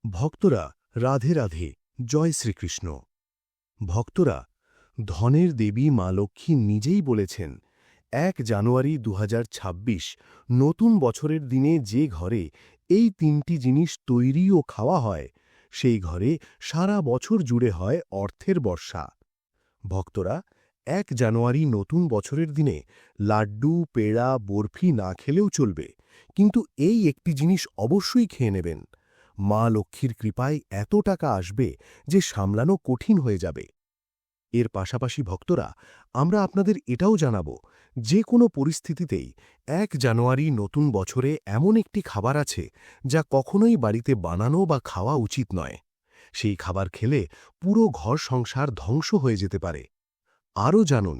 ভক্তরা রাধে রাধে, জয় শ্রীকৃষ্ণ। ভক্তরা, ধনের দেবী মা লক্ষ্মী নিজেই বলেছেন, ১ জানুয়ারি ২০২৬ নতুন বছরের দিনে যে ঘরে এই তিনটি জিনিস তৈরি ও খাওয়া হয়, সেই ঘরে সারা বছর জুড়ে হয় অর্থের বর্ষা। ভক্তরা, ১ জানুয়ারি নতুন বছরের দিনে লাড্ডু, পেড়া, বরফি না খেলেও চলবে, কিন্তু এই একটি জিনিস অবশ্যই খেয়ে নেবেন। মা লক্ষ্মীর কৃপায় এত টাকা আসবে যে সামলানো কঠিন হয়ে যাবে। এর পাশাপাশি ভক্তরা, আমরা আপনাদের এটাও জানাব, যে কোনো পরিস্থিতিতেই ১ জানুয়ারি নতুন বছরে এমন একটি খাবার আছে যা কখনোই বাড়িতে বানানো বা খাওয়া উচিত নয়। সেই খাবার খেলে পুরো ঘর সংসার ধ্বংস হয়ে যেতে পারে। আরও জানুন,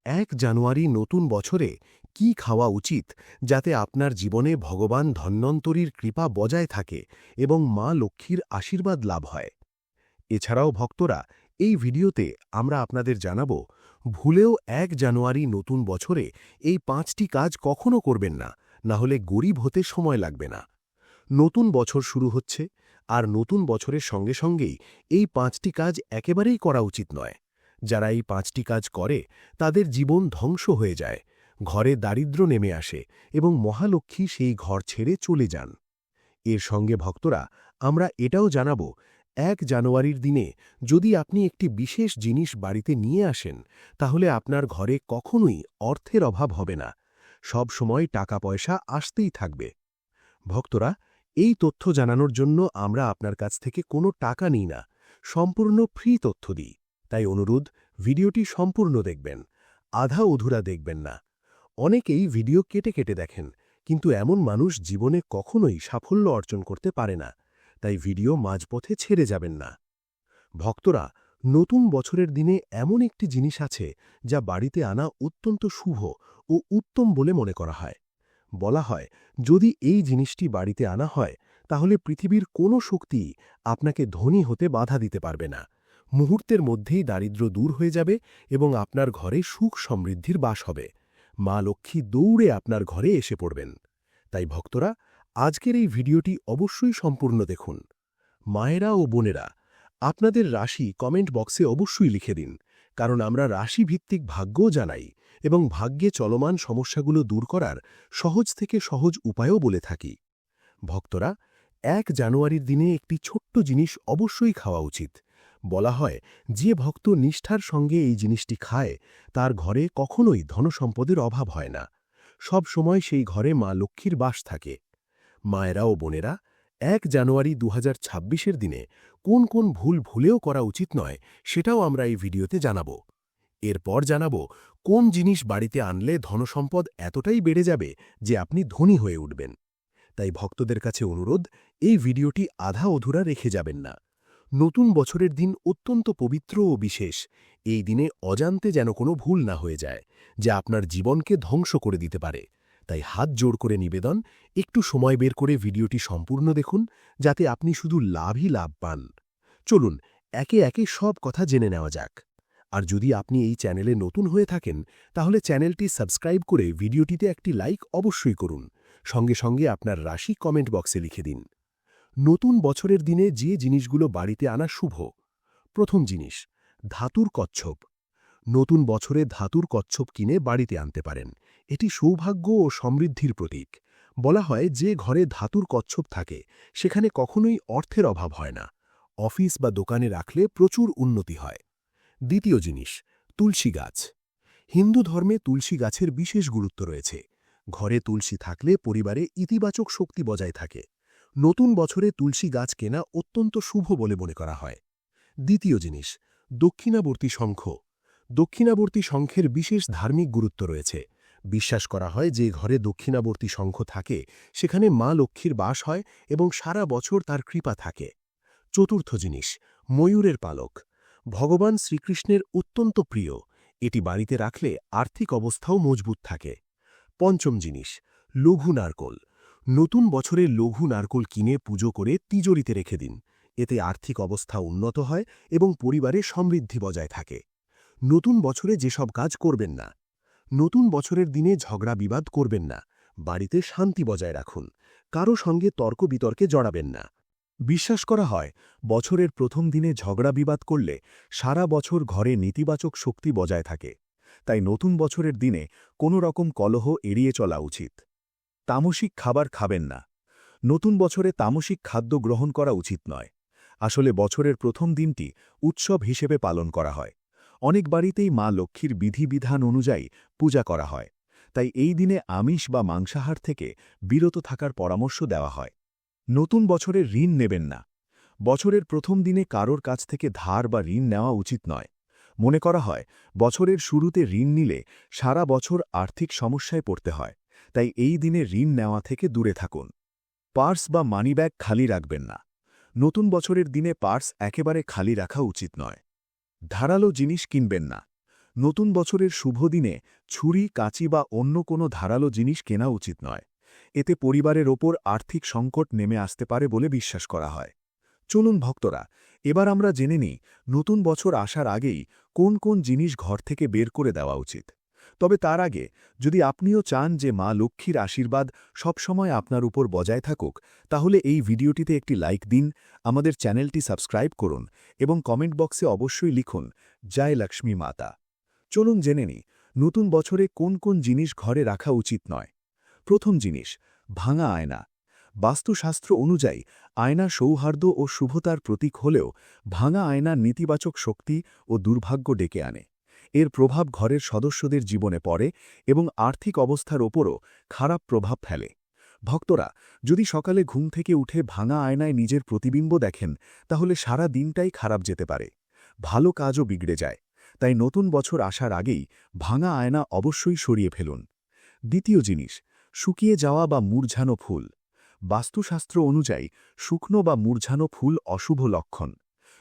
১ জানুয়ারি নতুন বছরে কি খাওয়া উচিত যাতে আপনার জীবনে ভগবান ধন্বন্তরীর কৃপা বজায় থাকে এবং মা লক্ষ্মীর আশীর্বাদ লাভ হয়। এছাড়াও ভক্তরা, এই ভিডিওতে আমরা আপনাদের জানাব, ভুলেও ১ জানুয়ারি নতুন বছরে এই ৫টি কাজ কখনো করবেন না, না হলে গরিব হতে সময় লাগবে না। নতুন বছর শুরু হচ্ছে, আর নতুন বছরের সঙ্গে সঙ্গেই এই ৫টি কাজ একেবারেই করা উচিত নয়। যারা এই ৫টি কাজ করে তাদের জীবন ধ্বংস হয়ে যায়, ঘরে দারিদ্র্য নেমে আসে এবং মহালক্ষ্মী সেই ঘর ছেড়ে চলে যান। এর সঙ্গে ভক্তরা, আমরা এটাও জানাব, ১ জানুয়ারির দিনে যদি আপনি একটি বিশেষ জিনিস বাড়িতে নিয়ে আসেন, তাহলে আপনার ঘরে কখনোই অর্থের অভাব হবে না, সব সময় টাকা পয়সা আসতেই থাকবে। ভক্তরা, এই তথ্য জানানোর জন্য আমরা আপনার কাছ থেকে কোনো টাকা নিই না, সম্পূর্ণ ফ্রি তথ্য দিই। তাই অনুরোধ, ভিডিওটি সম্পূর্ণ দেখবেন, আধা অধুরা দেখবেন না। অনেকেই ভিডিও কেটে কেটে দেখেন, কিন্তু এমন মানুষ জীবনে কখনোই সাফল্য অর্জন করতে পারে না। তাই ভিডিও মাঝপথে ছেড়ে যাবেন না। ভক্তরা, নতুন বছরের দিনে এমন একটি জিনিস আছে যা বাড়িতে আনা অত্যন্ত শুভ ও উত্তম বলে মনে করা হয়। বলা হয়, যদি এই জিনিসটি বাড়িতে আনা হয়, তাহলে পৃথিবীর কোনো শক্তিই আপনাকে ধনী হতে বাধা দিতে পারবে না। মুহূর্তের মধ্যেই দারিদ্র্য দূর হয়ে যাবে এবং আপনার ঘরে সুখ সমৃদ্ধির বাস হবে। মা লক্ষ্মী দৌড়ে আপনার ঘরে এসে পড়বেন। তাই ভক্তরা, আজকের এই ভিডিওটি অবশ্যই সম্পূর্ণ দেখুন। মায়েরা ও বোনেরা, আপনাদের রাশি কমেন্ট বক্সে অবশ্যই লিখে দিন, কারণ আমরা রাশিভিত্তিক ভাগ্যও জানাই এবং ভাগ্যে চলমান সমস্যাগুলো দূর করার সহজ থেকে সহজ উপায়ও বলে থাকি। ভক্তরা, ১ জানুয়ারির দিনে একটি ছোট্ট জিনিস অবশ্যই খাওয়া উচিত। বলা হয়, যে ভক্ত নিষ্ঠার সঙ্গে এই জিনিসটি খায়, তার ঘরে কখনোই ধনসম্পদের অভাব হয় না, সব সময় সেই ঘরে মা লক্ষ্মীর বাস থাকে। মায়েরা ও বোনেরা, ১ জানুয়ারি ২০২৬-এর দিনে কোন কোন ভুল ভুলেও করা উচিত নয়, সেটাও আমরা এই ভিডিওতে জানাব। এরপর জানাব, কোন জিনিস বাড়িতে আনলে ধনসম্পদ এতটাই বেড়ে যাবে যে আপনি ধনী হয়ে উঠবেন। তাই ভক্তদের কাছে অনুরোধ, এই ভিডিওটি আধা অধুরা রেখে যাবেন না। নতুন বছরের দিন অত্যন্ত পবিত্র ও বিশেষ। এই দিনে অজান্তে যেন কোনো ভুল না হয়ে যায়, যা আপনার জীবনকে ধ্বংস করে দিতে পারে। তাই হাত জোড় করে নিবেদন, একটু সময় বের করে ভিডিওটি সম্পূর্ণ দেখুন, যাতে আপনি শুধু লাভই লাভ পান। চলুন একে একে সব কথা জেনে নেওয়া যাক। আর যদি আপনি এই চ্যানেলে নতুন হয়ে থাকেন, তাহলে চ্যানেলটি সাবস্ক্রাইব করে ভিডিওটিতে একটি লাইক অবশ্যই করুন। সঙ্গে সঙ্গে আপনার রাশি কমেন্ট বক্সে লিখে দিন। নতুন বছরের দিনে যে জিনিসগুলো বাড়িতে আনা শুভ। প্রথম জিনিস, ধাতুর কচ্ছপ। নতুন বছরে ধাতুর কচ্ছপ কিনে বাড়িতে আনতে পারেন। এটি সৌভাগ্য ও সমৃদ্ধির প্রতীক। বলা হয়, যে ঘরে ধাতুর কচ্ছপ থাকে সেখানে কখনোই অর্থের অভাব হয় না। অফিস বা দোকানে রাখলে প্রচুর উন্নতি হয়। দ্বিতীয় জিনিস, তুলসী গাছ। হিন্দু ধর্মে তুলসী গাছের বিশেষ গুরুত্ব রয়েছে। ঘরে তুলসী থাকলে পরিবারে ইতিবাচক শক্তি বজায় থাকে। নতুন বছরে তুলসী গাছ কেনা অত্যন্ত শুভ বলে মনে করা হয়। দ্বিতীয় জিনিস, দক্ষিণাবর্তী শঙ্খ। দক্ষিণাবর্তী শঙ্খের বিশেষ ধার্মিক গুরুত্ব রয়েছে। বিশ্বাস করা হয়, যে ঘরে দক্ষিণাবর্তী শঙ্খ থাকে সেখানে মা লক্ষ্মীর বাস হয় এবং সারা বছর তার কৃপা থাকে। চতুর্থ জিনিস, ময়ূরের পালক। ভগবান শ্রীকৃষ্ণের অত্যন্ত প্রিয়। এটি বাড়িতে রাখলে আর্থিক অবস্থাও মজবুত থাকে। পঞ্চম জিনিস, লঘু নারকোল। নতুন বছরে লঘু নারকোল কিনে পুজো করে তিজোরিতে রেখে দিন। এতে আর্থিক অবস্থা উন্নত হয় এবং পরিবারে সমৃদ্ধি বজায় থাকে। নতুন বছরে যেসব কাজ করবেন না। নতুন বছরের দিনে ঝগড়া বিবাদ করবেন না। বাড়িতে শান্তি বজায় রাখুন। কারো সঙ্গে তর্ক বিতর্কে জড়াবেন না। বিশ্বাস করা হয় বছরের প্রথম দিনে ঝগড়া বিবাদ করলে সারা বছর ঘরে নেতিবাচক শক্তি বজায় থাকে। তাই নতুন বছরের দিনে কোনো রকম কলহ এড়িয়ে চলা উচিত। তামসিক খাবার খাবেন না। নতুন বছরে তামসিক খাদ্য গ্রহণ করা উচিত নয়। আসলে বছরের প্রথম দিনটি উৎসব হিসেবে পালন করা হয়। অনেক বাড়িতেই মা লক্ষ্মীর বিধিবিধান অনুযায়ী পূজা করা হয়। তাই এই দিনে আমিষ বা মাংসাহার থেকে বিরত থাকার পরামর্শ দেওয়া হয়। নতুন বছরে ঋণ নেবেন না। বছরের প্রথম দিনে কারোর কাছ থেকে ধার বা ঋণ নেওয়া উচিত নয়। মনে করা হয় বছরের শুরুতে ঋণ নিলে সারা বছর আর্থিক সমস্যায় পড়তে হয়। তাই এই দিনে ঋণ নেওয়া থেকে দূরে থাকুন। পার্স বা মানিব্যাগ খালি রাখবেন না। নতুন বছরের দিনে পার্স একেবারে খালি রাখা উচিত নয়। ধারালো জিনিস কিনবেন না। নতুন বছরের শুভ দিনে ছুরি, কাঁচি বা অন্য কোনো ধারালো জিনিস কেনা উচিত নয়। এতে পরিবারের ওপর আর্থিক সংকট নেমে আসতে পারে বলে বিশ্বাস করা হয়। চলুন ভক্তরা, এবার আমরা জেনে নিই নতুন বছর আসার আগেই কোন কোন জিনিস ঘর থেকে বের করে দেওয়া উচিত। তবে তার আগে যদি আপনিও চান যে মা লক্ষ্মীর আশীর্বাদ সবসময় আপনার উপর বজায় থাকুক, তাহলে এই ভিডিওটিতে একটি লাইক দিন, আমাদের চ্যানেলটি সাবস্ক্রাইব করুন এবং কমেন্ট বক্সে অবশ্যই লিখুন জয় লক্ষ্মী মাতা। চলুন জেনে নিই নতুন বছরে কোন কোন জিনিস ঘরে রাখা উচিত নয়। প্রথম জিনিস, ভাঙা আয়না। বাস্তুশাস্ত্র অনুযায়ী আয়না সৌহার্দ্য ও শুভতার প্রতীক হলেও ভাঙা আয়না নেতিবাচক শক্তি ও দুর্ভাগ্য ডেকে আনে। এর প্রভাব ঘরের সদস্যদের জীবনে পড়ে এবং আর্থিক অবস্থার ওপরও খারাপ প্রভাব ফেলে। ভক্তরা, যদি সকালে ঘুম থেকে উঠে ভাঙা আয়নায় নিজের প্রতিবিম্ব দেখেন, তাহলে সারা দিনটাই খারাপ যেতে পারে। ভালো কাজও বিগড়ে যায়। তাই নতুন বছর আসার আগেই ভাঙা আয়না অবশ্যই সরিয়ে ফেলুন। দ্বিতীয় জিনিস, শুকিয়ে যাওয়া বা মূর্ঝানো ফুল। বাস্তুশাস্ত্র অনুযায়ী শুকনো বা মূর্ঝানো ফুল অশুভ লক্ষণ।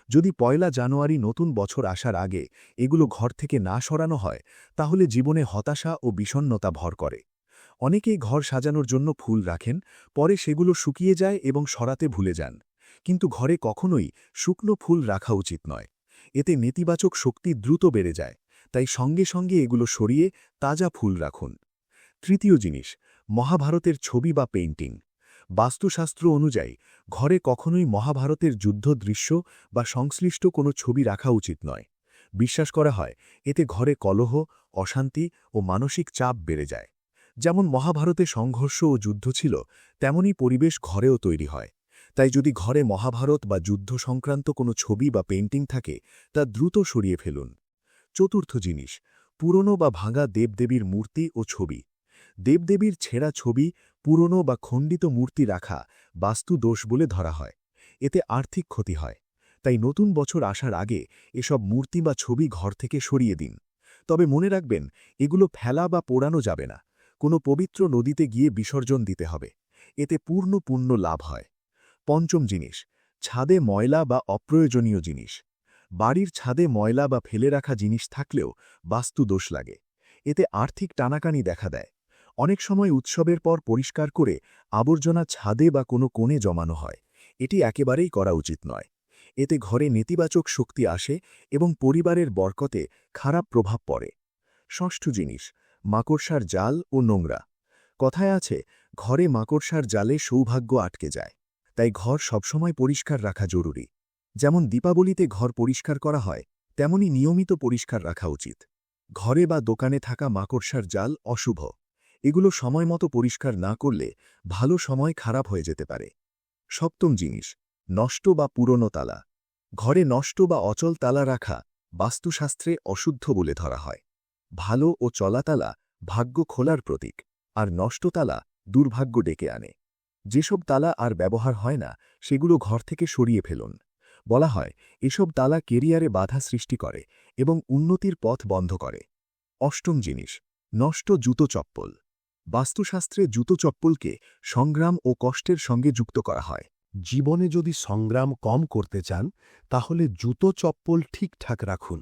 যদি ১ জানুয়ারি নতুন বছর আসার আগে এগুলো ঘর থেকে না সরানো হয়, তাহলে জীবনে হতাশা ও বিষণ্ণতা ভর করে। অনেকেই ঘর সাজানোর জন্য ফুল রাখেন, পরে সেগুলো শুকিয়ে যায় এবং সরাতে ভুলে যান। কিন্তু ঘরে কখনোই শুকনো ফুল রাখা উচিত নয়। এতে নেতিবাচক শক্তি দ্রুত বেড়ে যায়। তাই সঙ্গে সঙ্গে এগুলো সরিয়ে তাজা ফুল রাখুন। তৃতীয় জিনিস, মহাভারতের ছবি বা পেইন্টিং। বাস্তুশাস্ত্র অনুযায়ী ঘরে কখনোই মহাভারতের যুদ্ধ দৃশ্য বা সংশ্লিষ্ট কোনো ছবি রাখা উচিত নয়। বিশ্বাস করা হয় এতে ঘরে কলহ, অশান্তি ও মানসিক চাপ বেড়ে যায়। যেমন মহাভারতে সংঘর্ষ ও যুদ্ধ ছিল, তেমনই পরিবেশ ঘরেও তৈরি হয়। তাই যদি ঘরে মহাভারত বা যুদ্ধ সংক্রান্ত কোনো ছবি বা পেইন্টিং থাকে, তা দ্রুত সরিয়ে ফেলুন। চতুর্থ জিনিস, পুরনো বা ভাঙা দেবদেবীর মূর্তি ও ছবি। দেবদেবীর ছেঁড়া ছবি, পুরনো বা খণ্ডিত মূর্তি রাখা বাস্তু দোষ বলে ধরা হয়। এতে আর্থিক ক্ষতি হয়। তাই নতুন বছর আসার আগে এসব মূর্তি বা ছবি ঘর থেকে সরিয়ে দিন। তবে মনে রাখবেন, এগুলো ফেলা বা পোড়ানো যাবে না। কোনো পবিত্র নদীতে গিয়ে বিসর্জন দিতে হবে। এতে পূর্ণ পুণ্য লাভ হয়। পঞ্চম জিনিস, ছাদে ময়লা বা অপ্রয়োজনীয় জিনিস। বাড়ির ছাদে ময়লা বা ফেলে রাখা জিনিস থাকলেও বাস্তু দোষ লাগে। এতে আর্থিক টানাকানি দেখা দেয়। অনেক সময় উৎসবের পর পরিষ্কার করে আবর্জনা ছাদে বা কোনো কোণে জমানো হয়। এটি একেবারেই করা উচিত নয়। এতে ঘরে নেতিবাচক শক্তি আসে এবং পরিবারের বরকতে খারাপ প্রভাব পড়ে। ষষ্ঠ জিনিস, মাকড়সার জাল ও নোংরা। কথায় আছে, ঘরে মাকড়সার জালে সৌভাগ্য আটকে যায়। তাই ঘর সবসময় পরিষ্কার রাখা জরুরি। যেমন দীপাবলিতে ঘর পরিষ্কার করা হয়, তেমনি নিয়মিত পরিষ্কার রাখা উচিত। ঘরে বা দোকানে থাকা মাকড়সার জাল অশুভ। এগুলো সময়মতো পরিষ্কার না করলে ভালো সময় খারাপ হয়ে যেতে পারে। সপ্তম জিনিস, নষ্ট বা পুরনো তালা। ঘরে নষ্ট বা অচল তালা রাখা বাস্তুশাস্ত্রে অশুদ্ধ বলে ধরা হয়। ভালো ও চলা তালা ভাগ্য খোলার প্রতীক, আর নষ্ট তালা দুর্ভাগ্য ডেকে আনে। যেসব তালা আর ব্যবহার হয় না, সেগুলো ঘর থেকে সরিয়ে ফেলুন। বলা হয় এসব তালা কেরিয়ারে বাধা সৃষ্টি করে এবং উন্নতির পথ বন্ধ করে। অষ্টম জিনিস, নষ্ট জুতো চপ্পল। বাস্তুশাস্ত্রে জুতো চপ্পলকে সংগ্রাম ও কষ্টের সঙ্গে যুক্ত করা হয়। জীবনে যদি সংগ্রাম কম করতে চান, তাহলে জুতো চপ্পল ঠিকঠাক রাখুন।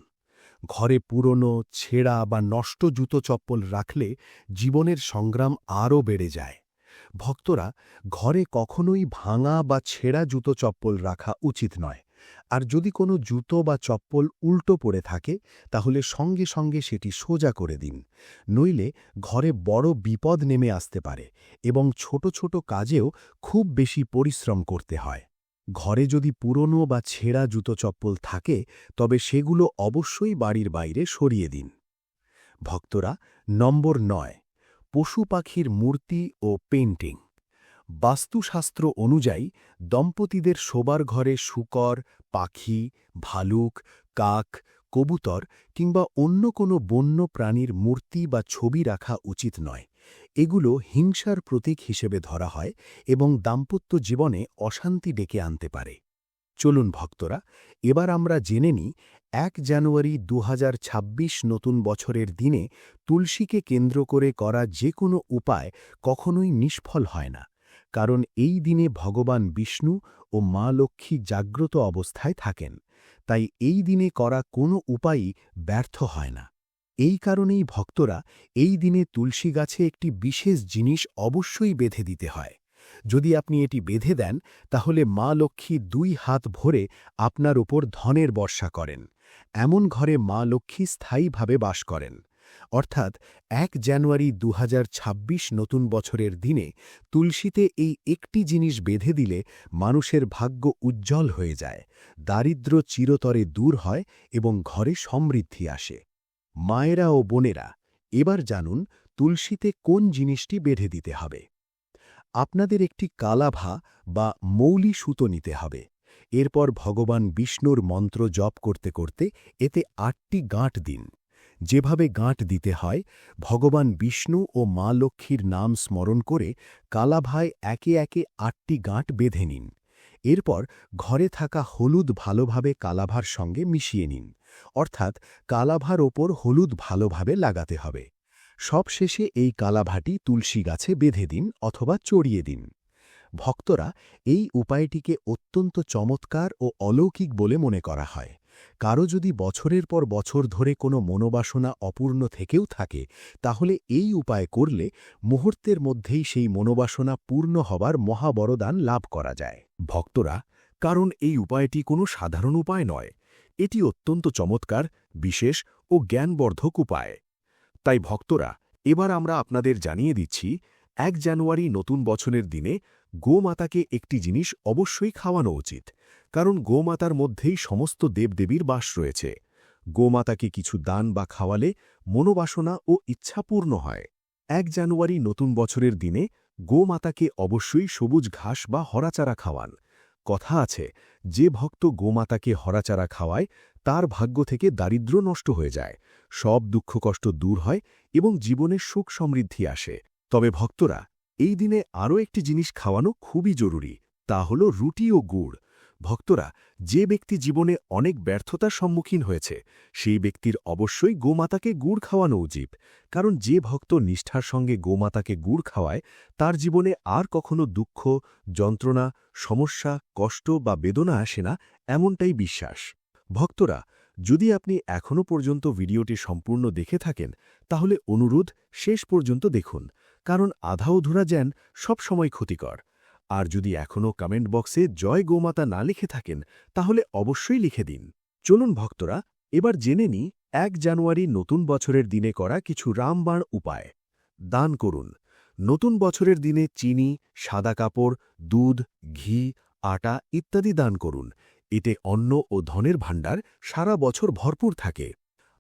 ঘরে পুরনো, ছেঁড়া বা নষ্ট জুতো চপ্পল রাখলে জীবনের সংগ্রাম আরও বেড়ে যায়। ভক্তরা, ঘরে কখনোই ভাঙা বা ছেঁড়া জুতো চপ্পল রাখা উচিত নয়। আর যদি কোনো জুতো বা চপ্পল উল্টো পড়ে থাকে, তাহলে সঙ্গে সঙ্গে সেটি সোজা করে দিন। নইলে ঘরে বড় বিপদ নেমে আসতে পারে এবং ছোট ছোট কাজেও খুব বেশি পরিশ্রম করতে হয়। ঘরে যদি পুরনো বা ছেঁড়া জুতো চপ্পল থাকে তবে সেগুলো অবশ্যই বাড়ির বাইরে সরিয়ে দিন। ভক্তরা, নম্বর ৯, পশু পাখির মূর্তি ও পেইন্টিং। বাস্তুশাস্ত্র অনুযায়ী দম্পতিদের শোবার ঘরে শূকর, পাখি, ভালুক, কাক, কবুতর কিংবা অন্য কোনো বন্য প্রাণীর মূর্তি বা ছবি রাখা উচিত নয়। এগুলো হিংসার প্রতীক হিসেবে ধরা হয় এবং দাম্পত্য জীবনে অশান্তি ডেকে আনতে পারে। চলুন ভক্তরা, এবার আমরা জেনে নিই ১ জানুয়ারি ২০২৬ নতুন বছরের দিনে তুলসীকে কেন্দ্র করে করা যে কোনো উপায় কখনোই নিষ্ফল হয় না, কারণ এই দিনে ভগবান বিষ্ণু ও মা লক্ষ্মী জাগ্রত অবস্থায় থাকেন। তাই এই দিনে করা কোনো উপায়ই ব্যর্থ হয় না। এই কারণেই ভক্তরা এই দিনে তুলসী গাছে একটি বিশেষ জিনিস অবশ্যই বেঁধে দিতে হয়। যদি আপনি এটি বেঁধে দেন তাহলে মা লক্ষ্মী ২ হাত ভরে আপনার ওপর ধনের বর্ষা করেন। এমন ঘরে মা লক্ষ্মী স্থায়ীভাবে বাস করেন। অর্থাৎ ১ জানুয়ারি ২০২৬ নতুন বছরের দিনে তুলসীতে এই একটি জিনিস বেঁধে দিলে মানুষের ভাগ্য উজ্জ্বল হয়ে যায়, দারিদ্র্য চিরতরে দূর হয় এবং ঘরে সমৃদ্ধি আসে। মায়েরা ও বোনেরা, এবার জানুন তুলসীতে কোন জিনিসটি বেঁধে দিতে হবে। আপনাদের একটি কালাভা বা মৌলি সুতো নিতে হবে। এরপর ভগবান বিষ্ণুর মন্ত্র জপ করতে করতে এতে ৮টি গাঁট দিন। যেভাবে গাঁট দিতে হয়, ভগবান বিষ্ণু ও মা লক্ষ্মীর নাম স্মরণ করে কালাভায় একে একে ৮টি গাঁট বেঁধে নিন। এরপর ঘরে থাকা হলুদ ভালোভাবে কালাভার সঙ্গে মিশিয়ে নিন, অর্থাৎ কালাভার ওপর হলুদ ভালোভাবে লাগাতে হবে। সবশেষে এই কালাভাটি তুলসী গাছে বেঁধে দিন অথবা চড়িয়ে দিন। ভক্তরা, এই উপায়টিকে অত্যন্ত চমৎকার ও অলৌকিক বলে মনে করা হয়। কারো যদি বছরের পর বছর ধরে কোনো মনোবাসনা অপূর্ণ থেকেও থাকে, তাহলে এই উপায় করলে মুহূর্তের মধ্যেই সেই মনোবাসনা পূর্ণ হবার মহাবরদান লাভ করা যায়। ভক্তরা, কারণ এই উপায়টি কোনো সাধারণ উপায় নয়, এটি অত্যন্ত চমৎকার, বিশেষ ও জ্ঞানবর্ধক উপায়। তাই ভক্তরা, এবার আমরা আপনাদের জানিয়ে দিচ্ছি ১ জানুয়ারি নতুন বছরের দিনে গোমাতাকে একটি জিনিস অবশ্যই খাওয়ানো উচিত, কারণ গোমাতার মধ্যেই সমস্ত দেবদেবীর বাস রয়েছে। গোমাতাকে কিছু দান বা খাওয়ালে মনোবাসনা ও ইচ্ছা পূর্ণ হয়। ১ জানুয়ারি নতুন বছরের দিনে গোমাতাকে অবশ্যই সবুজ ঘাস বা হরাচারা খাওয়ান। কথা আছে, যে ভক্ত গোমাতাকে হরাচারা খাওয়ায় তার ভাগ্য থেকে দারিদ্র্য নষ্ট হয়ে যায়, সব দুঃখ কষ্ট দূর হয় এবং জীবনে সুখ সমৃদ্ধি আসে। তবে ভক্তরা, এই দিনে আরও একটি জিনিস খাওয়ানো খুবই জরুরি, তা হল রুটি ও গুড়। ভক্তরা, যে ব্যক্তি জীবনে অনেক ব্যর্থতার সম্মুখীন হয়েছে সেই ব্যক্তির অবশ্যই গোমাতাকে গুড় খাওয়ানো উচিত, কারণ যে ভক্ত নিষ্ঠার সঙ্গে গোমাতাকে গুড় খাওয়ায় তার জীবনে আর কখনো দুঃখ, যন্ত্রণা, সমস্যা, কষ্ট বা বেদনা আসে না, এমনটাই বিশ্বাস। ভক্তরা, যদি আপনি এখনও পর্যন্ত ভিডিওটি সম্পূর্ণ দেখে থাকেন তাহলে অনুরোধ শেষ পর্যন্ত দেখুন, কারণ আধা অধুরা জ্ঞান সবসময় ক্ষতিকর। আর যদি এখনও কমেন্ট বক্সে জয় গোমাতা না লিখে থাকেন তাহলে অবশ্যই লিখে দিন। চলুন ভক্তরা, এবার জেনে নিই ১ জানুয়ারি নতুন বছরের দিনে করা কিছু রামবাণ উপায়। দান করুন। নতুন বছরের দিনে চিনি, সাদা কাপড়, দুধ, ঘি, আটা ইত্যাদি দান করুন। এতে অন্ন ও ধনের ভাণ্ডার সারা বছর ভরপুর থাকে।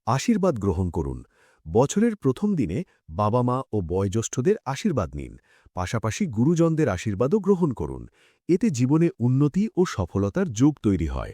আশীর্বাদ গ্রহণ করুন। বছরের প্রথম দিনে বাবা মা ও বয়োজ্যেষ্ঠদের আশীর্বাদ নিন, পাশাপাশি গুরুজনদের আশীর্বাদও গ্রহণ করুন। এতে জীবনে উন্নতি ও সফলতার যোগ তৈরি হয়।